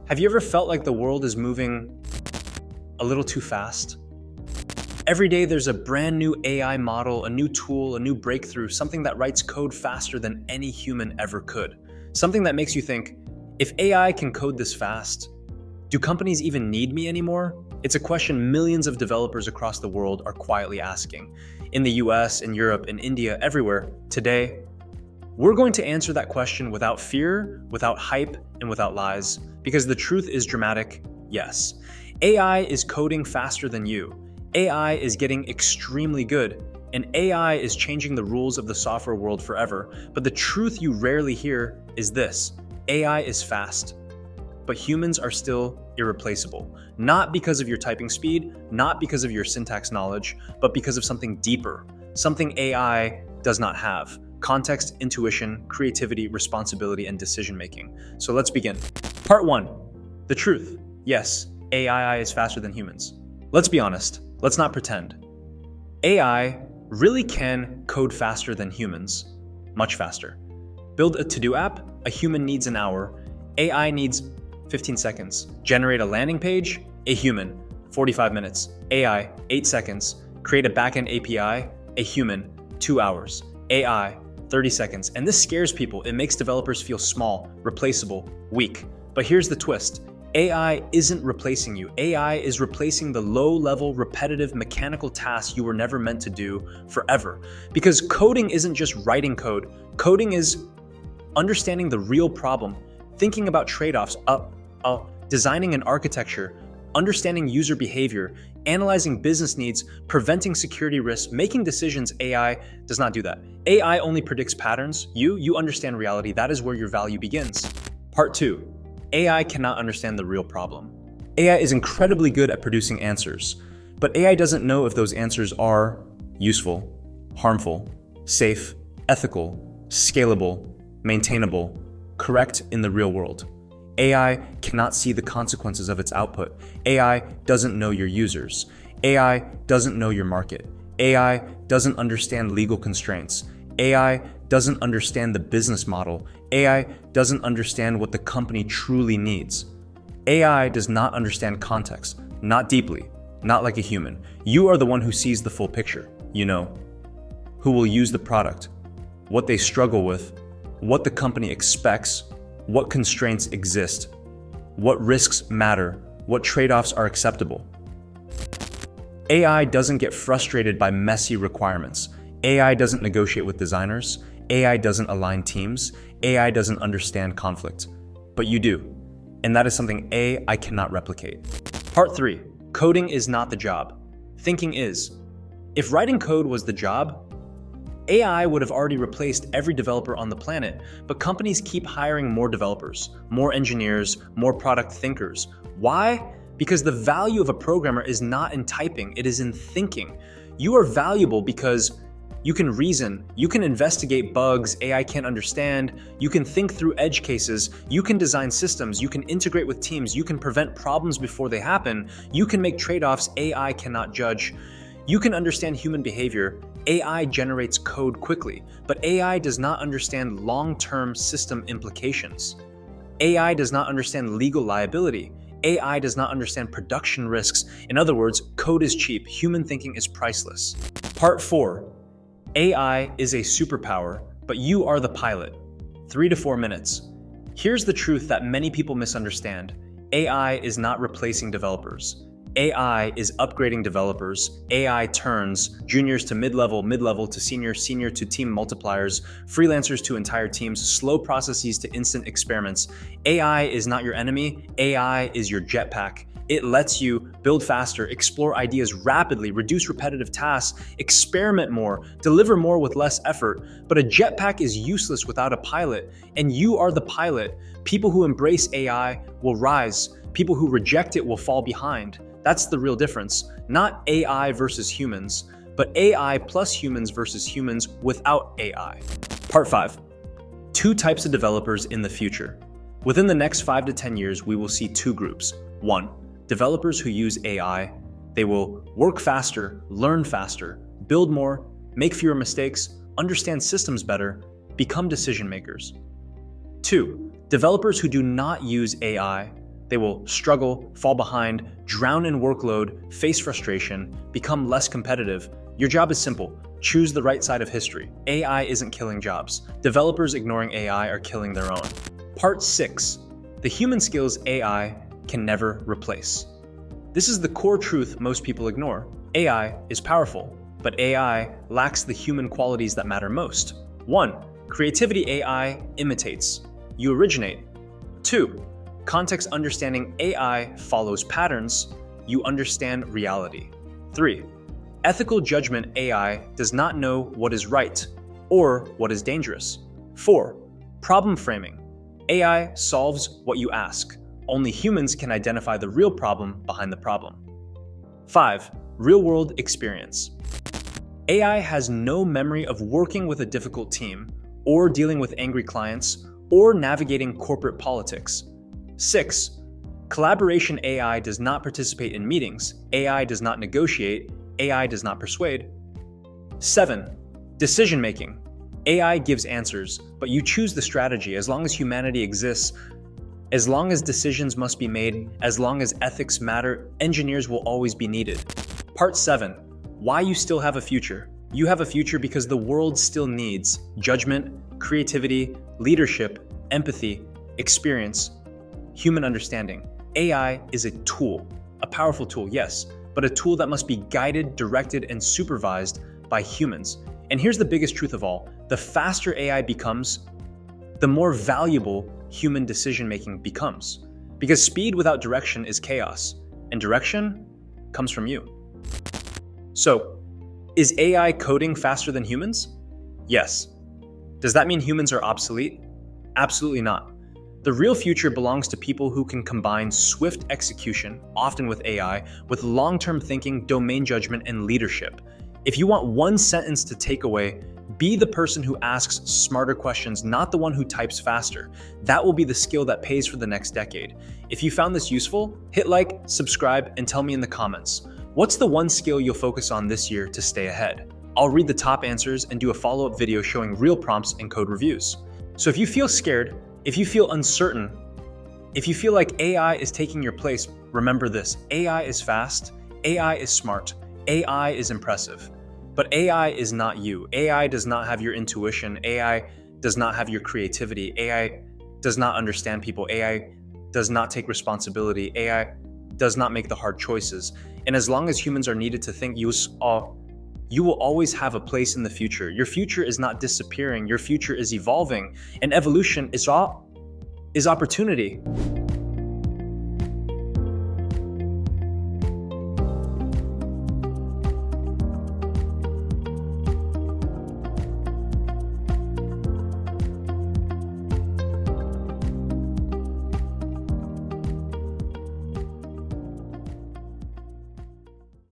Have you ever felt like the world is moving a little too fast? Every day there's a brand new AI model, a new tool, a new breakthrough, something that writes code faster than any human ever could. Something that makes you think, if AI can code this fast, do companies even need me anymore? It's a question millions of developers across the world are quietly asking. In the US, in Europe, in India, everywhere, today, we're going to answer that question without fear, without hype, and without lies. Because the truth is dramatic, yes. AI is coding faster than you. AI is getting extremely good. And AI is changing the rules of the software world forever. But the truth you rarely hear is this: AI is fast, but humans are still irreplaceable. Not because of your typing speed, not because of your syntax knowledge, but because of something deeper, something AI does not have: context, intuition, creativity, responsibility, and decision-making. So let's begin. Part 1, the truth. Yes, AI is faster than humans. Let's be honest, let's not pretend. AI really can code faster than humans, much faster. Build a to-do app, a human needs an hour, AI needs 15 seconds. Generate a landing page, a human, 45 minutes. AI, 8 seconds. Create a backend API, a human, 2 hours. AI, 30 seconds. And this scares people. It makes developers feel small, replaceable, weak. But here's the twist. AI isn't replacing you. AI is replacing the low-level, repetitive, mechanical tasks you were never meant to do forever. Because coding isn't just writing code. Coding is understanding the real problem, thinking about trade-offs, designing an architecture, understanding user behavior, analyzing business needs, preventing security risks, making decisions. AI does not do that. AI only predicts patterns. You understand reality. That is where your value begins. Part 2. AI cannot understand the real problem. AI is incredibly good at producing answers, but AI doesn't know if those answers are useful, harmful, safe, ethical, scalable, maintainable, correct in the real world. AI cannot see the consequences of its output. AI doesn't know your users. AI doesn't know your market. AI doesn't understand legal constraints. AI doesn't understand the business model. AI doesn't understand what the company truly needs. AI does not understand context, not deeply, not like a human. You are the one who sees the full picture. You know, who will use the product, what they struggle with, what the company expects, what constraints exist, what risks matter, what trade-offs are acceptable. AI doesn't get frustrated by messy requirements. AI doesn't negotiate with designers. AI doesn't align teams. AI doesn't understand conflict. But you do. And that is something AI cannot replicate. Part 3. Coding is not the job. Thinking is. If writing code was the job, AI would have already replaced every developer on the planet, but companies keep hiring more developers, more engineers, more product thinkers. Why? Because the value of a programmer is not in typing, it is in thinking. You are valuable because you can reason, you can investigate bugs AI can't understand, you can think through edge cases, you can design systems, you can integrate with teams, you can prevent problems before they happen, you can make trade-offs AI cannot judge, you can understand human behavior. AI generates code quickly, but AI does not understand long-term system implications. AI does not understand legal liability. AI does not understand production risks. In other words, code is cheap, human thinking is priceless. Part 4. AI is a superpower, but you are the pilot. 3 to 4 minutes. Here's the truth that many people misunderstand. AI is not replacing developers. AI is upgrading developers. AI turns juniors to mid-level, mid-level to senior, senior to team multipliers, freelancers to entire teams, slow processes to instant experiments. AI is not your enemy. AI is your jetpack. It lets you build faster, explore ideas rapidly, reduce repetitive tasks, experiment more, deliver more with less effort. But a jetpack is useless without a pilot, and you are the pilot. People who embrace AI will rise. People who reject it will fall behind. That's the real difference. Not AI versus humans, but AI plus humans versus humans without AI. Part 5. 2 types of developers in the future. Within the next 5 to 10 years, we will see 2 groups. 1. Developers who use AI. They will work faster, learn faster, build more, make fewer mistakes, understand systems better, become decision makers. 2. Developers who do not use AI, They will struggle, fall behind, drown in workload, face frustration, become less competitive. Your job is simple. Choose the right side of history. AI isn't killing jobs. Developers ignoring AI are killing their own. Part 6. The human skills AI can never replace. This is the core truth most people ignore. AI is powerful, but AI lacks the human qualities that matter most. 1. Creativity AI imitates. You originate. 2. Context understanding AI follows patterns. You understand reality. 3. Ethical judgment AI does not know what is right or what is dangerous. 4. Problem framing. AI solves what you ask. Only humans can identify the real problem behind the problem. 5. Real-world experience. AI has no memory of working with a difficult team, or dealing with angry clients, or navigating corporate politics. 6. Collaboration AI does not participate in meetings. AI does not negotiate. AI does not persuade. 7. Decision making. AI gives answers, but you choose the strategy. As long as humanity exists, as long as decisions must be made, as long as ethics matter, engineers will always be needed. Part 7. Why you still have a future. You have a future because the world still needs judgment, creativity, leadership, empathy, experience, human understanding. AI is a tool, a powerful tool, yes, but a tool that must be guided, directed, and supervised by humans. And here's the biggest truth of all. The faster AI becomes, the more valuable human decision-making becomes. Because speed without direction is chaos, and direction comes from you. So, is AI coding faster than humans? Yes. Does that mean humans are obsolete? Absolutely not. The real future belongs to people who can combine swift execution, often with AI, with long-term thinking, domain judgment, and leadership. If you want one sentence to take away, be the person who asks smarter questions, not the one who types faster. That will be the skill that pays for the next decade. If you found this useful, hit like, subscribe, and tell me in the comments. What's the one skill you'll focus on this year to stay ahead? I'll read the top answers and do a follow-up video showing real prompts and code reviews. So if you feel scared, if you feel uncertain, if you feel like AI is taking your place, remember this: AI is fast, AI is smart, AI is impressive. But AI is not you. AI does not have your intuition. AI does not have your creativity. AI does not understand people. AI does not take responsibility. AI does not make the hard choices. And as long as humans are needed to think, you will always have a place in the future. Your future is not disappearing. Your future is evolving. And evolution is opportunity.